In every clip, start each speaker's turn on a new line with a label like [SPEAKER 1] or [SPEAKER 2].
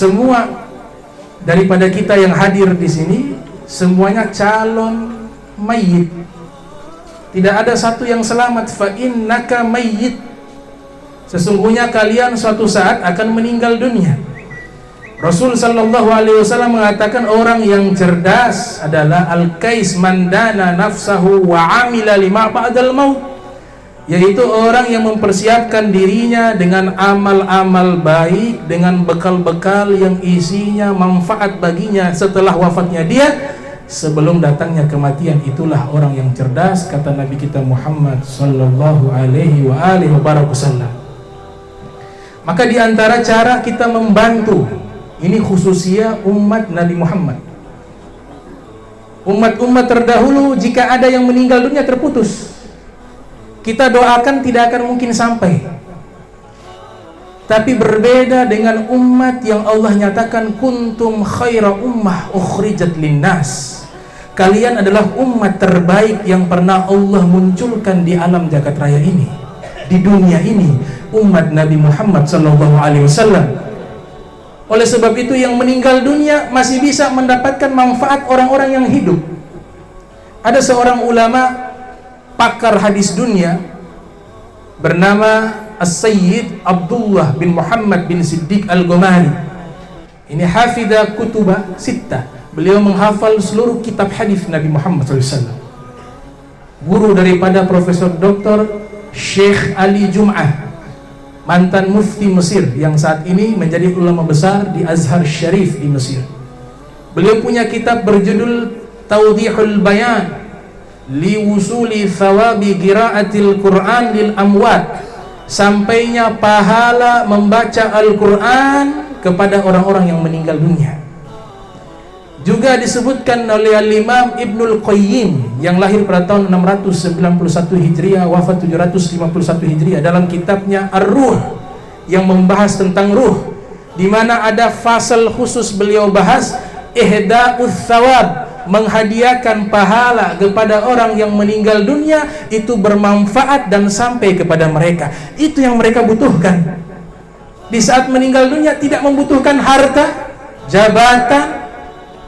[SPEAKER 1] Semua daripada kita yang hadir di sini semuanya calon mayit. Tidak ada satu yang selamat. Fa innaka mayyit. Sesungguhnya kalian suatu saat akan meninggal dunia. Rasul sallallahu alaihi wasallam mengatakan orang yang cerdas adalah al-qais mandana nafsahu wa amila lima ba'dal maut, yaitu orang yang mempersiapkan dirinya dengan amal-amal baik, dengan bekal-bekal yang isinya manfaat baginya setelah wafatnya dia, sebelum datangnya kematian. Itulah orang yang cerdas, kata Nabi kita Muhammad sallallahu alaihi wasallam. Maka di antara cara kita membantu, ini khususnya umat Nabi Muhammad. Umat-umat terdahulu jika ada yang meninggal dunia terputus, kita doakan tidak akan mungkin sampai. Tapi berbeda dengan umat yang Allah nyatakan kuntum khaira ummah ukhrijat linnas. Kalian adalah umat terbaik yang pernah Allah munculkan di alam jagat raya ini, di dunia ini, umat Nabi Muhammad sallallahu alaihi wasallam. Oleh sebab itu yang meninggal dunia masih bisa mendapatkan manfaat orang-orang yang hidup. Ada seorang ulama pakar hadis dunia bernama As-Sayyid Abdullah bin Muhammad bin Siddiq Al-Ghumari. Ini hafidha kutuba sittah. Beliau menghafal seluruh kitab hadis Nabi Muhammad SAW. Guru daripada Profesor Dr. Syekh Ali Jum'ah, mantan mufti Mesir yang saat ini menjadi ulama besar di Azhar Syarif di Mesir. Beliau punya kitab berjudul Tawdihul Bayan li wusuli thawabi qiraatil Quran lil amwat, sampainya pahala membaca Al-Quran kepada orang-orang yang meninggal dunia. Juga disebutkan oleh Al-Imam Ibnul Qayyim yang lahir pada tahun 691 Hijriah, wafat 751 Hijriah, dalam kitabnya Ar-Ruh yang membahas tentang ruh, di mana ada fasal khusus beliau bahas ihda'uts thawab, menghadiahkan pahala kepada orang yang meninggal dunia, itu bermanfaat dan sampai kepada mereka. Itu yang mereka butuhkan. Di saat meninggal dunia tidak membutuhkan harta, jabatan,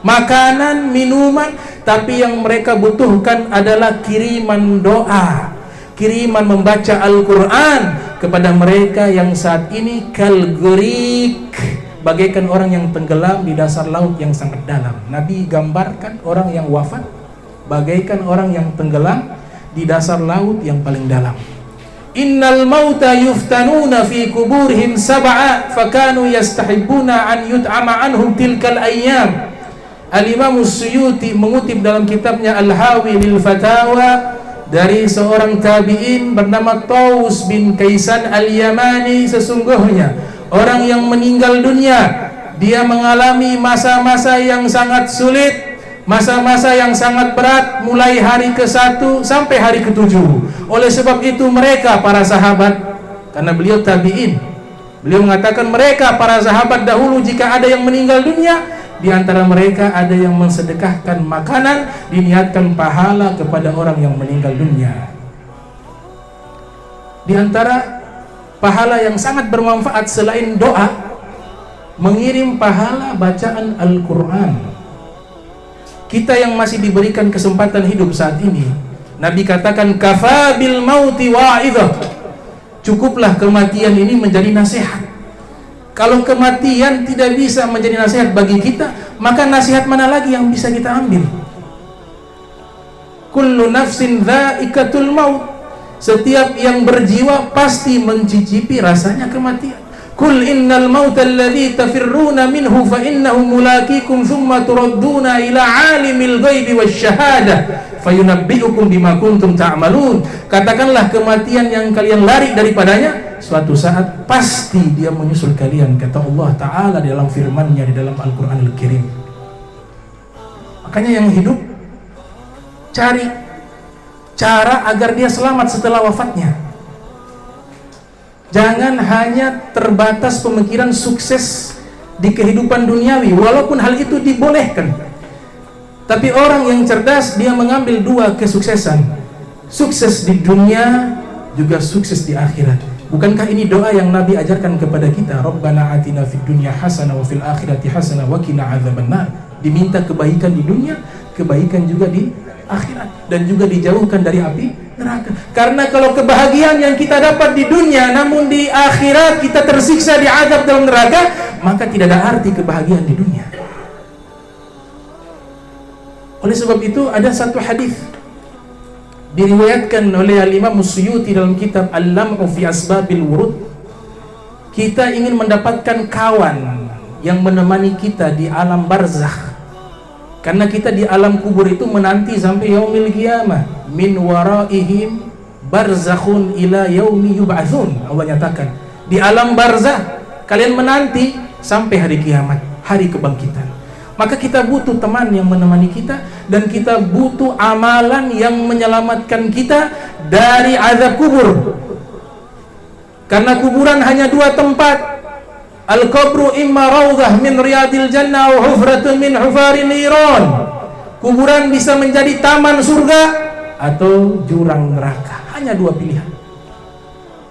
[SPEAKER 1] makanan, minuman, tapi yang mereka butuhkan adalah kiriman doa, kiriman membaca Al-Quran kepada mereka yang saat ini kalgorik, bagaikan orang yang tenggelam di dasar laut yang sangat dalam. Nabi gambarkan orang yang wafat bagaikan orang yang tenggelam di dasar laut yang paling dalam. Innal mauta yuftanuna fi kuburihim sab'a fakanu yastahibbuna an yut'ama anhum tilkal ayyam. Al-Imam As-Suyuti mengutip dalam kitabnya Al-Hawi lil Fatawa dari seorang tabi'in bernama Taus bin Kaisan Al-Yamani, sesungguhnya orang yang meninggal dunia dia mengalami masa-masa yang sangat sulit, masa-masa yang sangat berat, mulai hari ke-1 sampai hari ke-7. Oleh sebab itu mereka para sahabat, karena beliau tabi'in, beliau mengatakan mereka para sahabat dahulu jika ada yang meninggal dunia, di antara mereka ada yang mensedekahkan makanan, diniatkan pahala kepada orang yang meninggal dunia. Di antara pahala yang sangat bermanfaat selain doa, mengirim pahala bacaan Al-Quran. Kita yang masih diberikan kesempatan hidup saat ini, Nabi katakan kafa bil mauti wa'idhah, cukuplah kematian ini menjadi nasihat. Kalau kematian tidak bisa menjadi nasihat bagi kita, maka nasihat mana lagi yang bisa kita ambil? Kullu nafsin dha'iqatul maut, setiap yang berjiwa pasti mencicipi rasanya kematian. Kul innal mauta alladhi tafirruna minhu fa innahu mulaqikum thumma turadduna ila alimil ghaibi wasyahadah fayunabbi'ukum bima kuntum ta'malun. Katakanlah kematian yang kalian lari daripadanya, suatu saat pasti dia menyusul kalian, kata Allah Ta'ala di dalam firman-Nya di dalam Al-Quran Al-Kirim. Makanya yang hidup cari cara agar dia selamat setelah wafatnya. Jangan hanya terbatas pemikiran sukses di kehidupan duniawi, walaupun hal itu dibolehkan. Tapi orang yang cerdas dia mengambil dua kesuksesan, sukses di dunia juga sukses di akhirat. Bukankah ini doa yang Nabi ajarkan kepada kita? Rabbana atina fid dunya hasanah wa fil akhirati hasanah wa qina adzabannar. Diminta kebaikan di dunia, kebaikan juga di akhirat, dan juga dijauhkan dari api neraka. Karena kalau kebahagiaan yang kita dapat di dunia namun di akhirat kita tersiksa, diazab dalam neraka, maka tidak ada arti kebahagiaan di dunia. Oleh sebab itu ada satu hadis diriwayatkan oleh Al-Imam Suyuti dalam kitab Al-Lam'u fi Asbabil Wurud. Kita ingin mendapatkan kawan yang menemani kita di alam barzakh, karena kita di alam kubur itu menanti sampai yaumil qiyamah. Min waraihim barzakhun ila yaumi yub'atsun. Allah nyatakan di alam barzakh kalian menanti sampai hari kiamat, hari kebangkitan. Maka kita butuh teman yang menemani kita, dan kita butuh amalan yang menyelamatkan kita dari azab kubur. Karena kuburan hanya dua tempat. Al-qabru imma raudhah min riyadil jannah wa hufratun min hufarin niran. Kuburan bisa menjadi taman surga atau jurang neraka. Hanya dua pilihan.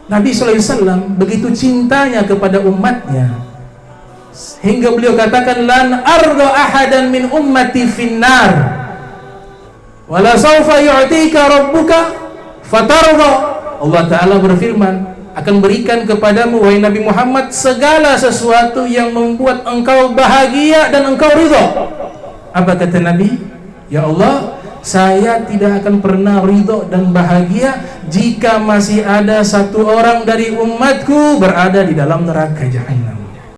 [SPEAKER 1] Nabi SAW begitu cintanya kepada umatnya, hingga beliau katakan, lan ardo ahadan min ummati finnar wala sawfa yu'tika rabbuka fatarda. Allah Ta'ala berfirman, akan berikan kepadamu wahai Nabi Muhammad segala sesuatu yang membuat engkau bahagia dan engkau ridha. Apa kata Nabi? Ya Allah, saya tidak akan pernah ridha dan bahagia jika masih ada satu orang dari umatku berada di dalam neraka Jahannam.